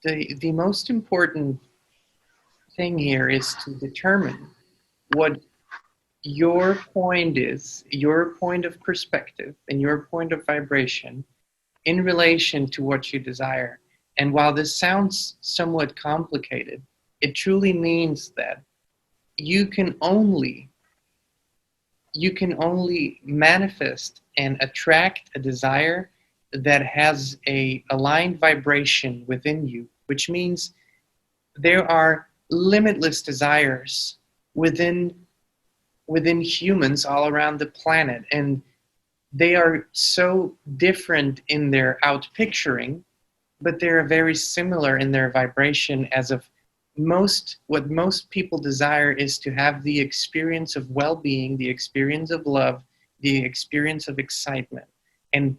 The most important thing here is to determine what your point is, your point of perspective, and your point of vibration in relation to what you desire. And while this sounds somewhat complicated, it truly means that you can only you can only manifest and attract a desire that has a aligned vibration within you, which means there are limitless desires within humans all around the planet, and they are so different in their outpicturing, but they're very similar in their vibration. As of what most people desire is to have the experience of well-being, the experience of love, the experience of excitement, and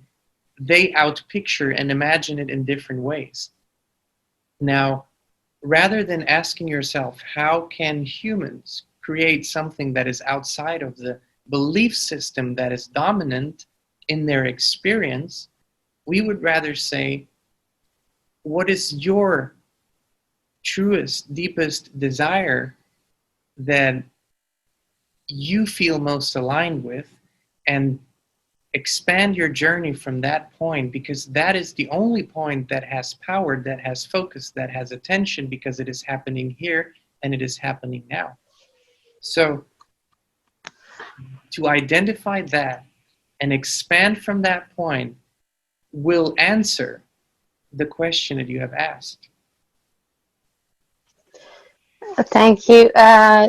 they outpicture and imagine it in different ways. Now, rather than asking yourself, how can humans create something that is outside of the belief system that is dominant in their experience, we would rather say, what is your truest, deepest desire that you feel most aligned with, and expand your journey from that point, because that is the only point that has power, that has focus, that has attention, because it is happening here and it is happening now. So to identify that and expand from that point will answer the question that you have asked. Thank you.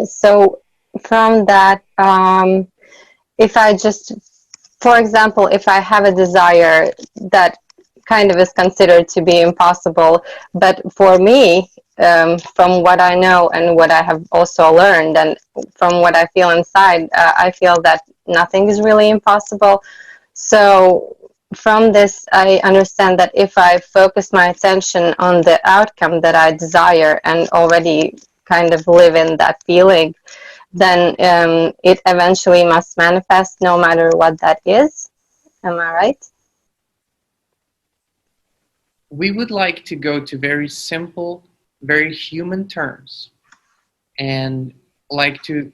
So from that, if I just, for example, if I have a desire that kind of is considered to be impossible, but for me, from what I know and what I have also learned, and from what I feel inside, I feel that nothing is really impossible. So from this, I understand that if I focus my attention on the outcome that I desire and already kind of live in that feeling, then it eventually must manifest no matter what that is. Am I right? We would like to go to very simple, very human terms, and like to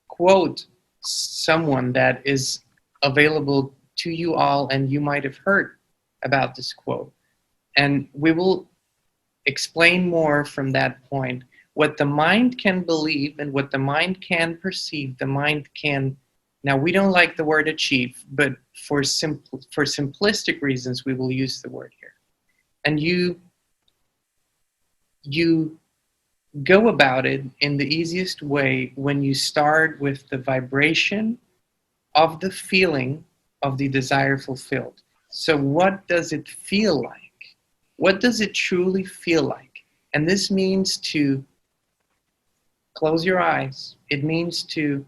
quote someone that is available to you all, and you might have heard about this quote. And we will explain more from that point. What the mind can believe and what the mind can perceive, the mind can, now we don't like the word achieve, but for simplistic reasons, we will use the word here. And you go about it in the easiest way when you start with the vibration of the feeling of the desire fulfilled. So what does it feel like? What does it truly feel like? And this means to close your eyes. It means to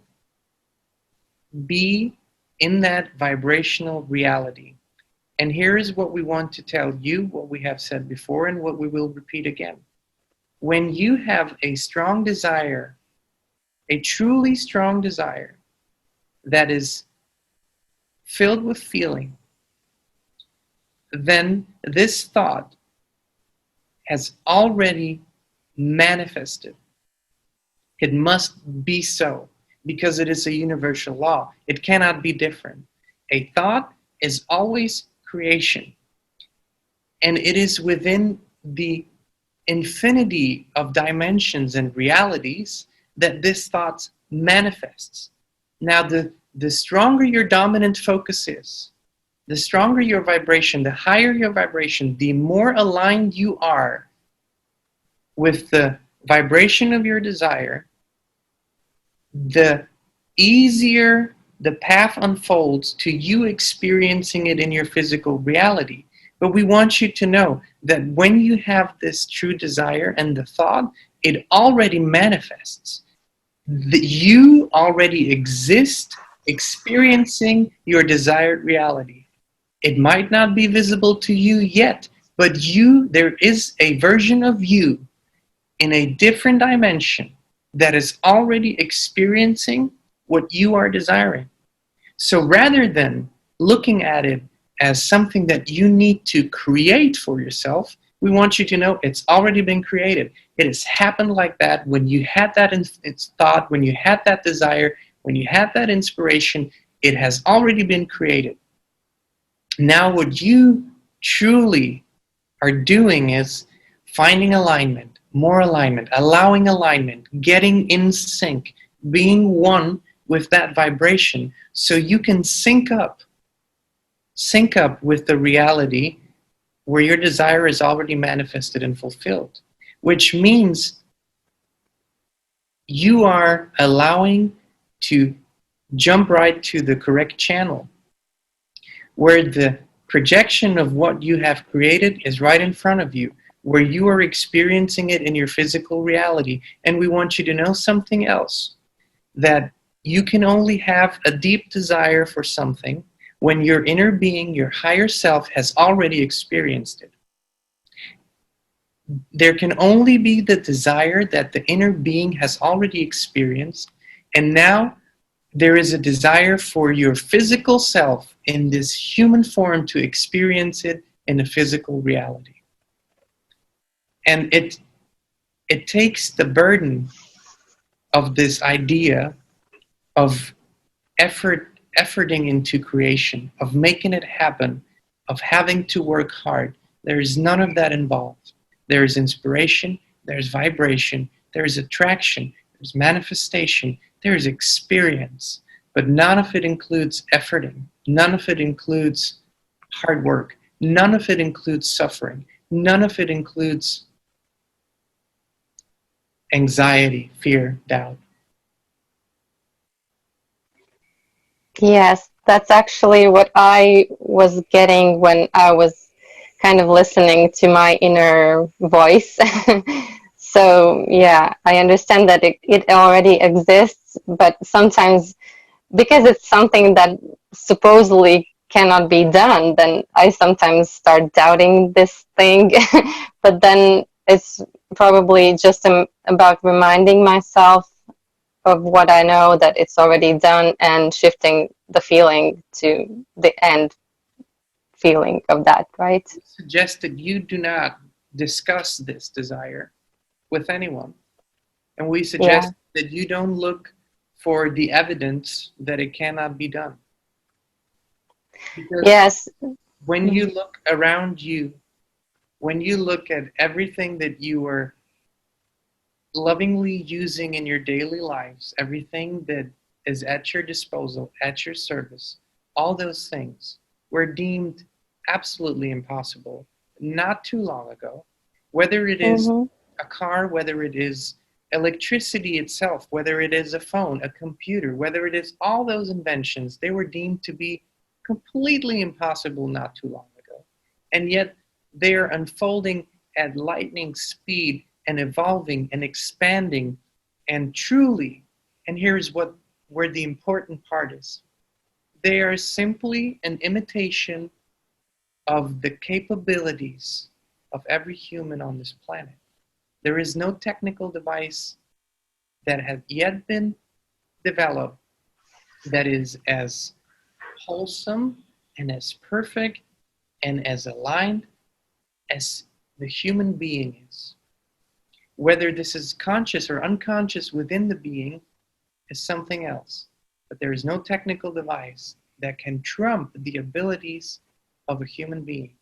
be in that vibrational reality. And here is what we want to tell you, what we have said before, and what we will repeat again. When you have a strong desire, a truly strong desire that is filled with feeling, then this thought has already manifested. It must be so, because it is a universal law. It cannot be different. A thought is always creation, and it is within the infinity of dimensions and realities that this thought manifests. Now, the stronger your dominant focus is, the stronger your vibration, the higher your vibration, the more aligned you are with the vibration of your desire, the easier the path unfolds to you experiencing it in your physical reality. But we want you to know that when you have this true desire and the thought, it already manifests. That you already exist experiencing your desired reality. It might not be visible to you yet, but there is a version of you in a different dimension that is already experiencing what you are desiring. So rather than looking at it as something that you need to create for yourself, We want you to know it's already been created. It has happened like that when you had that thought, when you had that desire, when you had that inspiration. It has already been created. Now what you truly are doing is finding alignment, more alignment, allowing alignment, getting in sync, being one with that vibration so you can sync up with the reality where your desire is already manifested and fulfilled, which means you are allowing to jump right to the correct channel where the projection of what you have created is right in front of you, where you are experiencing it in your physical reality. And we want you to know something else, that you can only have a deep desire for something when your inner being, your higher self, has already experienced it. There can only be the desire that the inner being has already experienced, and now there is a desire for your physical self in this human form to experience it in a physical reality. And it takes the burden of this idea of efforting into creation, of making it happen, of having to work hard. There is none of that involved. There is inspiration, there's vibration, there is attraction, there's manifestation, there is experience, but none of it includes efforting. None of it includes hard work. None of it includes suffering. None of it includes anxiety, fear, doubt. Yes, that's actually what I was getting when I was kind of listening to my inner voice. So, yeah, I understand that it already exists, but sometimes because it's something that supposedly cannot be done, then I sometimes start doubting this thing. But then it's probably just about reminding myself of what I know that it's already done and shifting the feeling to the end feeling of that, right? We suggest that you do not discuss this desire with anyone. And we Yeah. suggest that you don't look for the evidence that it cannot be done. Because Yes. when you look around you, when you look at everything that you are lovingly using in your daily lives, everything that is at your disposal, at your service, all those things were deemed absolutely impossible not too long ago. Whether it is Mm-hmm. a car, whether it is electricity itself, whether it is a phone, a computer, whether it is all those inventions, they were deemed to be completely impossible not too long ago. And yet they are unfolding at lightning speed and evolving and expanding and truly, and here's what where the important part is, they are simply an imitation of the capabilities of every human on this planet. There is no technical device that has yet been developed that is as wholesome and as perfect and as aligned as the human being is. Whether this is conscious or unconscious within the being is something else. But there is no technical device that can trump the abilities of a human being.